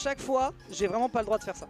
Chaque fois, j'ai vraiment pas le droit de faire ça.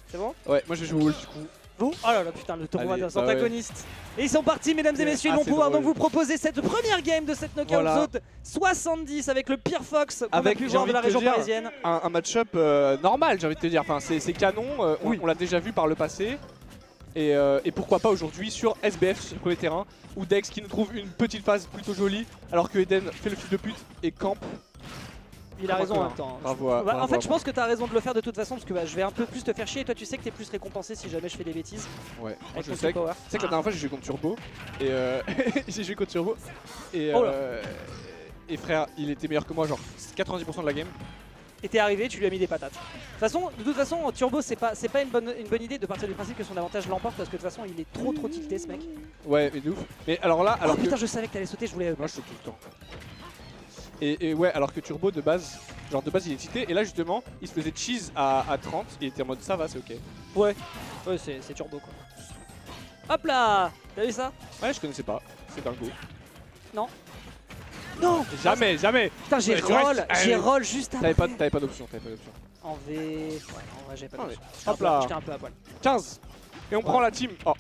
C'est bon? Ouais, moi je vais jouer Wolf du coup. Vous? Oh là là, putain, le tournoi Allez, des antagonistes. Et ils sont partis, mesdames et messieurs, ils Ah, vont c'est pouvoir drôle. donc vous proposer cette première game de cette Knockout Voilà. Zone 70 avec le pire Fox qu'on a Avec, pu j'ai voir envie de la de te région dire, parisienne. Un match-up normal, j'ai envie de te dire. Enfin, c'est canon, Oui. on l'a déjà vu par le passé. Et pourquoi pas aujourd'hui sur SBF sur le premier terrain, où Dex qui nous trouve une petite phase plutôt jolie, alors que Eden fait le fil de pute et campe. Il a raison en même temps. Bravo à- Bah, en bravo fait, à je moi. pense que t'as raison de le faire de toute façon parce que je vais un peu plus te faire chier et toi tu sais que t'es plus récompensé si jamais je fais des bêtises. Ouais, moi Avec je ton sais. power. Tu sais que la dernière fois j'ai joué contre Turbo et j'ai joué contre Turbo et, Oh là. et frère, il était meilleur que moi, genre 90% de la game. Et t'es arrivé, tu lui as mis des patates. De toute façon, Turbo, c'est pas une bonne idée de partir du principe que son avantage l'emporte parce que de toute façon, il est trop tilté ce mec. Ouais, mais de ouf. Mais alors là, alors Oh putain, que je savais que t'allais sauter, je voulais. moi je saute tout le temps. Et ouais, alors que Turbo de base, il est cheaté et là justement, il se faisait cheese à 30, il était en mode ça va, c'est ok. Ouais, c'est Turbo quoi. Hop là, t'as vu ça? Ouais, je connaissais pas, c'est dingo. Non. Jamais. Putain, j'ai Ouais, tu restes- roll juste après. T'avais pas d'option, En V. Ouais, en vrai, j'avais pas Ouais. d'option. Hop là. J'étais un peu à poil. 15. Et on prend la team. Oh.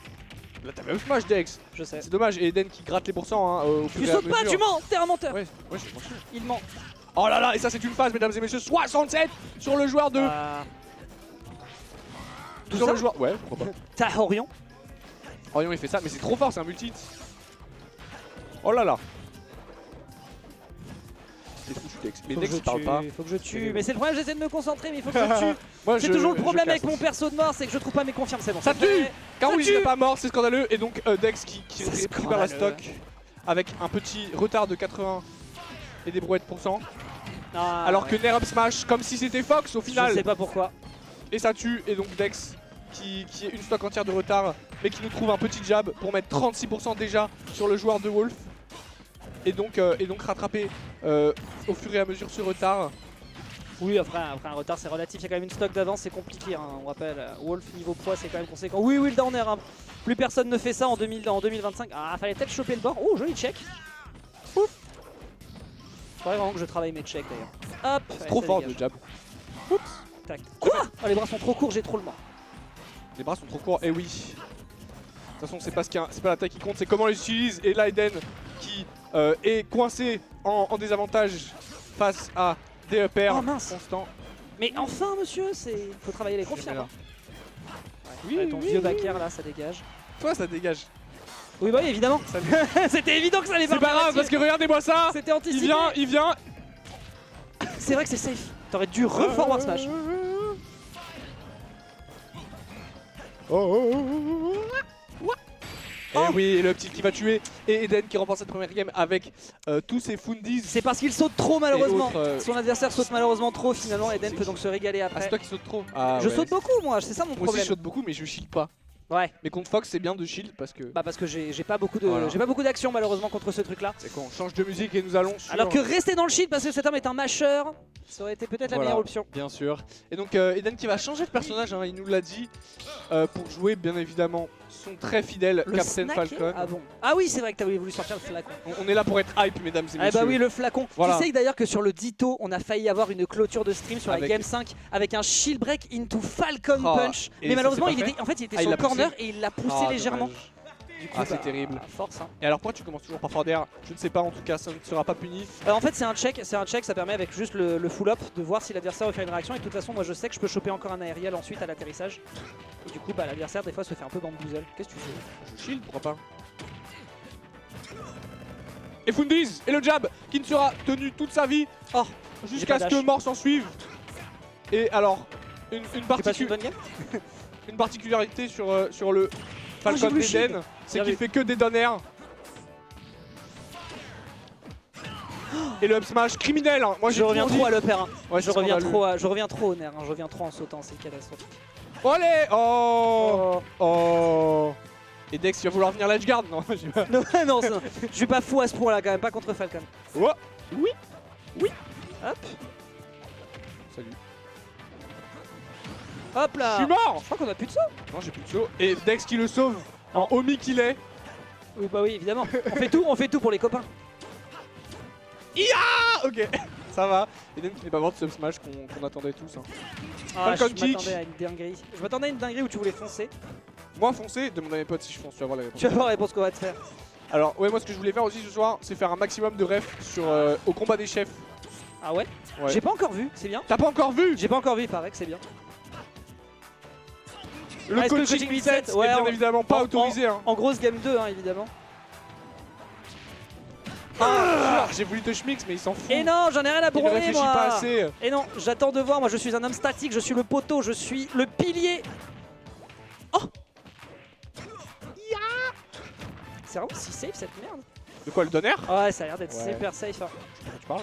Là t'avais up smash Dex. Je sais. C'est dommage, et Eden qui gratte les pourcents hein, au fur Tu et à sautes pas, mesure. tu mens, t'es un menteur. Ouais, je m'en fous. Il ment. Oh là là, et ça c'est une phase mesdames et messieurs, 67 sur le joueur 2. Tout Sur ça le joueur. Ouais, pourquoi pas. T'as Orion. Orion il fait ça, mais c'est trop fort, c'est un multi. Oh là là. C'est fou, je suis Dex. Mais Dex il parle pas. Faut que je tue. Mais c'est le problème, j'essaie de me concentrer, mais il faut que je tue. Moi, C'est je- toujours le je problème casse. avec mon perso de mort, c'est que je trouve pas mes confirmes, c'est bon. Ça c'est tue. vrai. Carouge Ça il tue. n'est pas mort, c'est scandaleux. Et donc Dex qui C'est récupère la scandaleux. stock avec un petit retard de 80 et des brouettes % Ah, alors ouais. que Nair up smash comme si c'était Fox au Je final. sais pas pourquoi. Et ça tue, et donc Dex qui est une stock entière de retard, mais qui nous trouve un petit jab pour mettre 36% déjà sur le joueur de Wolf. Et donc rattraper au fur et à mesure ce retard. Oui, après un retard c'est relatif, il y a quand même une stock d'avance, c'est compliqué. Hein. On rappelle, Wolf niveau poids c'est quand même conséquent. Oui, le downer, hein. Plus personne ne fait ça en 2025. Ah, fallait peut-être choper le bord. Oh, joli check. Ouf. Faudrait vraiment que je travaille mes checks d'ailleurs. Hop, C'est trop fort le jab. Tac. Quoi? Oh, les bras sont trop courts, j'ai trop le mort. Les bras sont trop courts, et oui. De toute façon, c'est pas la taille qui compte, c'est comment on les utilise. Et là, Eden qui est coincé en désavantage face à des uppers Oh, mince. constants. Mais enfin, monsieur, faut travailler les confirmes. là. Hein. Oui, Ouais, ton oui, vieux oui. backer là, ça dégage. Toi, ça dégage. Oui, bah oui, évidemment. C'était évident que ça allait C'est pas grave, parce que regardez-moi ça. c'était anticipé. Il vient. C'est vrai que c'est safe. T'aurais dû reforward smash. Et oui, le petit qui va tuer. Et Eden qui remporte cette première game avec tous ses fundies. C'est parce qu'il saute trop malheureusement. Et autres, Son adversaire saute malheureusement trop finalement. Eden c'est- peut donc se régaler Ah, après. c'est toi qui saute trop. Ah, Je ouais. saute beaucoup moi, c'est ça mon Moi aussi problème. je saute beaucoup, mais je shield pas. Ouais, Mais contre Fox, c'est bien de shield parce que. bah parce que j'ai pas beaucoup Voilà. d'action malheureusement contre ce truc là. C'est quoi, on change de musique et nous allons sur. Alors que rester dans le shield parce que cet homme est un masher, ça aurait été peut-être la Voilà. meilleure option. Bien sûr. Et donc Eden qui va changer de personnage, hein, il nous l'a dit, pour jouer bien évidemment son très fidèle Le Captain snack Falcon. Ah bon. Ah oui, c'est vrai que t'avais voulu sortir le flacon. On est là pour être hype, mesdames et Ah messieurs. bah oui, le flacon. Voilà. Tu sais d'ailleurs que sur le Ditto, on a failli avoir une clôture de stream sur la Avec- Game 5 avec un shield break into Falcon Oh, Punch. et Mais ça malheureusement, s'est il pas était, en fait, il était Ah, sur il le l'a poussé. corner et il l'a poussé Ah, légèrement. dommage. Du coup, Ah, c'est terrible. Force. Hein. Et alors pourquoi tu commences toujours par Forder? Je ne sais pas, en tout cas ça ne sera pas puni. En fait, c'est un check, ça permet avec juste le full up de voir si l'adversaire va faire une réaction. Et de toute façon, moi je sais que je peux choper encore un aériel ensuite à l'atterrissage. Et du coup, bah, l'adversaire des fois se fait un peu bamboozle. Qu'est-ce que tu fais? Je shield, pourquoi pas. Et Fundies et le jab qui ne sera tenu toute sa vie. Oh, jusqu'à pas ce que dash. mort s'en suive. Et alors, une, Tu passes une bonne game? une particularité sur le Falcon j'ai voulu shield. d'Eden, c'est Bien qu'il vu. fait que des donners. Et le up smash criminel. Hein. Moi Je reviens trop à l'upper. Hein. Ouais, Je reviens trop au nerf. Hein. Je reviens trop en sautant, c'est catastrophique. Allez, oh, Oh. oh. Et Dex, il va vouloir venir l'edgeguard. Non, j'ai pas. Non, non, je suis pas fou à ce point là quand même, pas contre Falcon. Oh. Hop, Salut. hop Je là. suis mort. Je crois qu'on a plus de saut. Non, j'ai plus de saut. Et Dex qui le sauve en Omi qu'il est. Oui, bah oui, évidemment. On fait tout pour les copains. Ah, ok. ça va. Eden qui n'est pas mort de sub smash qu'on attendait tous. Hein. Ah, je Falcon kick. m'attendais à une dinguerie. Je m'attendais à une dinguerie où tu voulais foncer. Moi foncer, demande à mes potes si je fonce, tu vas voir la réponse. Tu vas voir la réponse qu'on va te faire. Alors ouais, moi ce que je voulais faire aussi ce soir, c'est faire un maximum de refs sur au combat des chefs. Ah ouais, Ouais. J'ai pas encore vu, c'est bien. T'as pas encore vu? J'ai pas encore vu, il paraît que c'est bien. Le est-ce que le coaching coaching 8-7 8-7, ouais, est bien en- évidemment pas autorisé. Hein. En grosse game 2, hein, évidemment. Ah, j'ai voulu te schmix mais il s'en fout. Et non, j'en ai rien à Il ne branler, réfléchit moi. pas assez. Et non, j'attends de voir, moi je suis un homme statique, je suis le poteau, je suis le pilier. Oh. C'est vraiment si safe cette merde. De quoi, le donner? Ouais, ça a l'air d'être Ouais. super safe. Hein. Tu parles?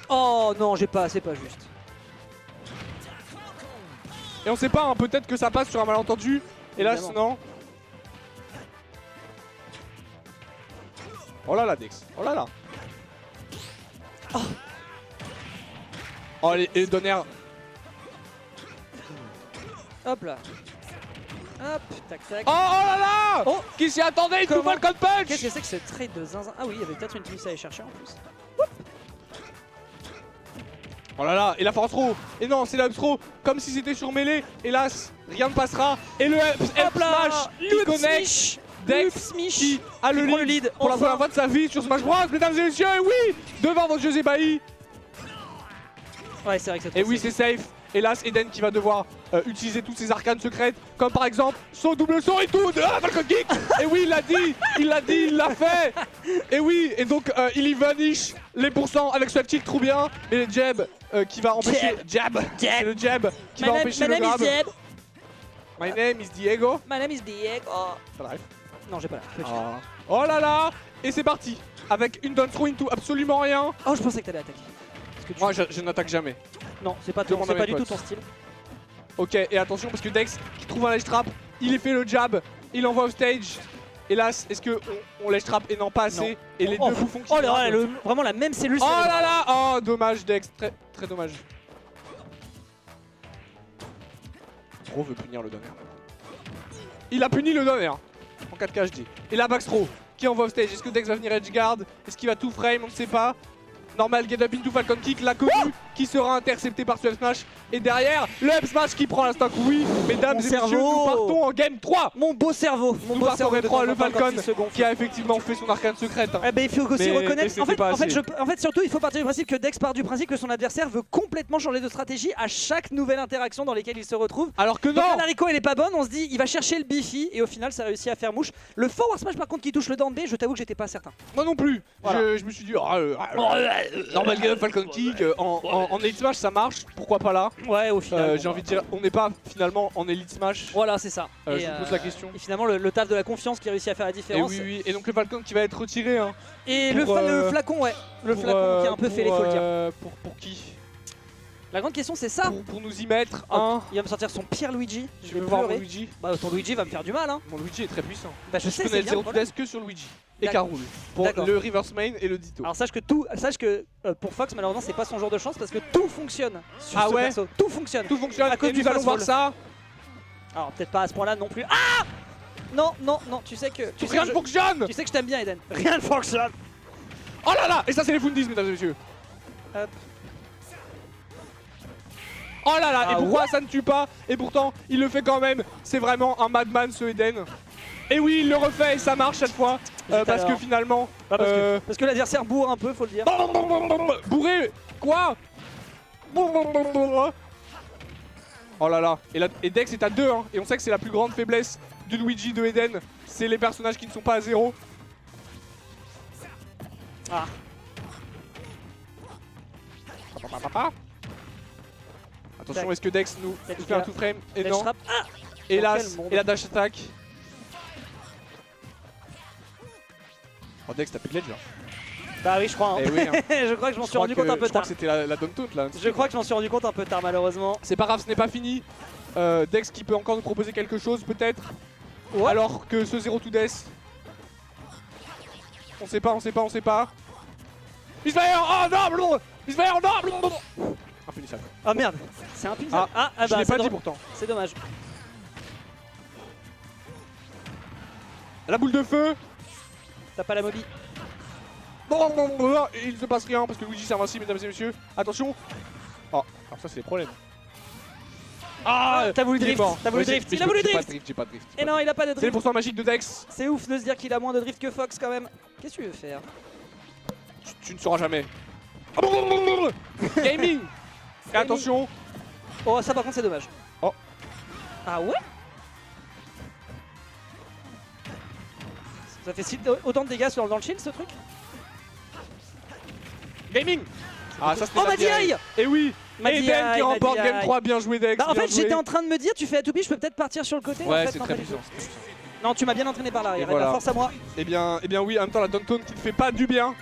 Oh non, c'est pas juste. Et on sait pas, hein, peut-être que ça passe sur un malentendu. Hélas, Évidemment. non. Oh là là, Dex. Oh là là. Oh, et le donner. Hop là. Hop, tac tac. Oh, oh là là. Oh. Qui s'y attendait? Une Comment? Falcon Punch. Qu'est-ce que c'est que ce trade de zinzin? Ah oui, il y avait peut-être une glisse à aller chercher en plus. Oh là là, et la force throw. Et non, c'est l'up throw. Comme si c'était sur mêlée. Hélas, rien ne passera. Et le up smash qui connecte Dex qui a le prend le lead lead, pour la enfin. première fois de sa vie sur Smash Bros. Mesdames et messieurs, et oui, devant votre José Bailly. Ouais, c'est vrai que c'est trop Et oui, safe. c'est safe. Hélas, Eden qui va devoir utiliser toutes ses arcanes secrètes, comme par exemple son double saut et tout de Falcon Kick. Et oui, il l'a dit, il l'a fait. Et oui, et donc il y vanish les pourcents avec Swag Kick, trop bien. Et le jab qui va empêcher. Jab. C'est le jab qui va empêcher le grab. My name is Diego. My name is Diego. Oh. Bref. Non, j'ai pas la. Ah. Oh là là. Et c'est parti. Avec une down throw into absolument rien. Oh, je pensais que t'allais attaquer. Parce que tu- Moi, je n'attaque jamais. Non, c'est pas, Demande à pas mes du tout potes. ton style. Ok, et attention parce que Dex qui trouve un ledge trap, il est fait le jab, il envoie au stage. Hélas, est-ce que on ledge trap et non pas assez? Non. Et les Oh, deux bouffons qui Oh là grimpent. là, vraiment la même cellule. Oh sur les là bras. là. Oh dommage Dex, très très dommage. Throw veut punir le donner. Il a puni le donner en 4K HD. Et la backthrow qui envoie au stage. Est-ce que Dex va venir edge guard? Est-ce qu'il va tout frame? On ne sait pas. Normal get up into Falcon Kick, la connu qui sera intercepté par ce up smash. Et derrière, le up smash qui prend la stock. Oui, mesdames Mon et messieurs, cerveau. nous partons en game 3. Mon beau cerveau. Mon Nous beau partons en cerveau game de 3, le temps en temps quand Falcon il se gonfle. qui a effectivement fait son arcane secrète. Hein. Eh ben, il faut aussi Mais reconnaître. c'était pas assez. En fait, surtout, il faut partir du principe que Dex part du principe que son adversaire veut complètement changer de stratégie à chaque nouvelle interaction dans laquelle il se retrouve. Alors que Donc non. là, la Rico elle est pas bonne, on se dit il va chercher le Bifi et au final ça réussit à faire mouche. Le forward smash par contre qui touche le down B, je t'avoue que j'étais pas certain. Moi non plus. Voilà. Je me suis dit, normal get up Falcon Kick, en Elite Smash ça marche, pourquoi pas là? Ouais, au final. J'ai envie de dire, on n'est pas finalement en Elite Smash. Voilà, c'est ça. Je me pose la question. Et finalement, le taf de la confiance qui réussit à faire la Et différence. oui, oui, et donc le Falcon qui va être retiré. Hein. Et Pour, le flacon, ouais. Le Pour, flacon qui a un peu fait les faut le dire. Pour qui? La grande question, c'est ça. Pour nous y mettre Oh, un. il va me sortir son pire Luigi. Je Tu vais veux voir mon pleurer. Luigi? Bah, ton Luigi va me faire du mal, hein. Mon Luigi est très puissant. Bah, je sais, connais c'est le bien. 0 voilà. to que sur Luigi. Et D'accord. Karul. Pour D'accord. le reverse main et le Ditto. Alors sache que pour Fox malheureusement c'est pas son jour de chance parce que tout fonctionne sur Ah ce ouais. perso. Tout fonctionne. Tout fonctionne, à cause et du nous allons fast voir roll. ça. Alors peut-être pas à ce point là non plus. Ah non, non, non, tu sais que Rien ne fonctionne. tu sais que je t'aime bien Eden. Rien ne fonctionne. Oh là là. Et ça c'est les Fundis mesdames et messieurs. Hop. Oh là là, Ah et pourquoi ça ne tue pas? Et pourtant, il le fait quand même. C'est vraiment un madman ce Eden. Et oui, il le refait et ça marche cette fois. Parce que finalement... Parce que l'adversaire bourre un peu, faut le dire. Bourré. Quoi? Oh là là. Et Dex est à 2. Hein, et on sait que c'est la plus grande faiblesse du Luigi de Eden. C'est les personnages qui ne sont pas à 0. Ah. Attention, est-ce que Dex nous fait un tout frame? Et Dash non. trap. Ah Hélas, quel monde. et la dash attack. Oh Dex, t'as plus de ledge là. Bah oui, je crois. Hein. Eh oui, hein. Je crois que je m'en suis rendu compte un peu Je crois tard. que c'était la Down Taunt là. Je crois que je m'en suis rendu compte un peu tard malheureusement. C'est pas grave, ce n'est pas fini. Dex qui peut encore nous proposer quelque chose peut-être. Ouais. Alors que ce 0 to death. On sait pas, on sait pas, on sait pas. Misfire. Oh non blond. Misfire, non blond. Impunissable. Ah merde, c'est impuniable. Ah, Je bah l'ai c'est pas dit drôle. pourtant. C'est dommage. La boule de feu. T'as pas la mobi. Et il ne se passe rien parce que Luigi c'est invincible, mesdames et messieurs. Attention. Oh, alors ça c'est les problèmes. Ah, T'as voulu drift, t'as voulu drift, il a voulu drift. J'ai pas de drift. Et non, il a pas de C'est le drift. pourcent magique de Dex. C'est ouf de se dire qu'il a moins de drift que Fox quand même. Qu'est-ce que tu veux faire? Tu ne sauras jamais. Gaming. Et attention. Oh, ça par contre c'est dommage. Oh. Ah ouais? Ça fait autant de dégâts dans le shield ce truc? Gaming. Ah ça c'était Oh Madiaï! Et oui. Madiaï, Eden qui remporte Madiaï. Game 3, bien joué Dex. Bah en bien fait joué. j'étais en train de me dire, tu fais à toupie, je peux peut-être partir sur le côté. Ouais en fait, c'est non, très pas du puissant. tout. Non, tu m'as bien entraîné par l'arrière, Et voilà. force à moi. Eh bien oui, en même temps la downtown qui ne fait pas du bien.